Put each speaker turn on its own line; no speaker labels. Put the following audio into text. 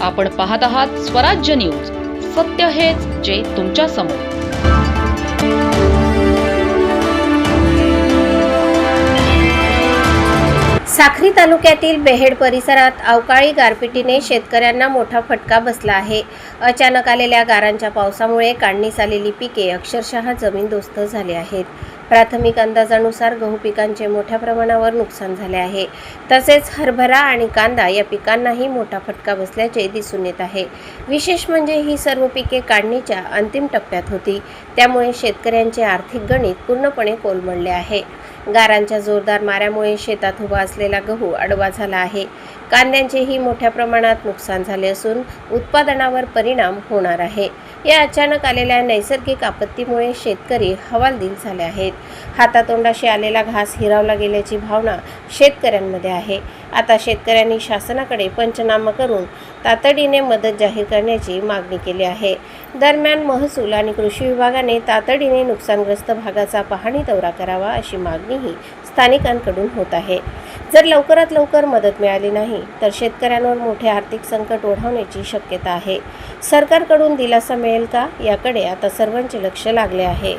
आपण पाहत आहात स्वराज्य न्यूज. सत्य हेच जे तुमच्या समोर.
साक्री तालुक्यातील बेहेड परिसरात अवकाळी गारपिटीने शेतकऱ्यांना मोठा फटका बसला आहे. अचानक आलेल्या गारांच्या पावसामुळे काढणीस आलेली पिके अक्षरशः जमीनदोस्त झाली आहेत. प्राथमिक अंदाजानुसार गहू पिकांचे मोठ्या प्रमाणावर नुकसान झाले आहे. तसेच हरभरा आणि कांदा या पिकांनाही मोठा फटका बसल्याचे दिसून येत आहे. विशेष म्हणजे ही सर्व पिके काढणीच्या अंतिम टप्प्यात होती. त्यामुळे शेतकऱ्यांचे आर्थिक गणित पूर्णपणे कोलमडले आहे. गारांच्या जोरदार माऱ्यामुळे शेतात उभा असलेला गहू आडवा झाला आहे. कांद्यांचेही मोठ्या प्रमाणात नुकसान झाले असून उत्पादनावर परिणाम होणार आहे. या अचानक आलेल्या नैसर्गिक आपत्तीमुळे शेतकरी हवालदिल झाले आहेत. हातातोंडाशी आलेला घास हिरावला गेल्याची भावना शेतकऱ्यांमध्ये आहे. आता शेतकऱ्यांनी शासनाकडे पंचनामा करून तातडीने मदत जाहीर करण्याची मागणी केली आहे. दरम्यान महसूल आणि कृषी विभागाने तातडीने नुकसानग्रस्त भागाचा पाहणी दौरा करावा अशी मागणीही स्थानिकांकडून होत आहे. जर लवकरात लवकर मदत मिळाली नाही तर शेतकऱ्यांवर मोठे आर्थिक संकट ओढवण्याची शक्यता आहे. सरकारकडून दिलासा मिळेल का याकडे आता सर्वांचे लक्ष लागले आहे.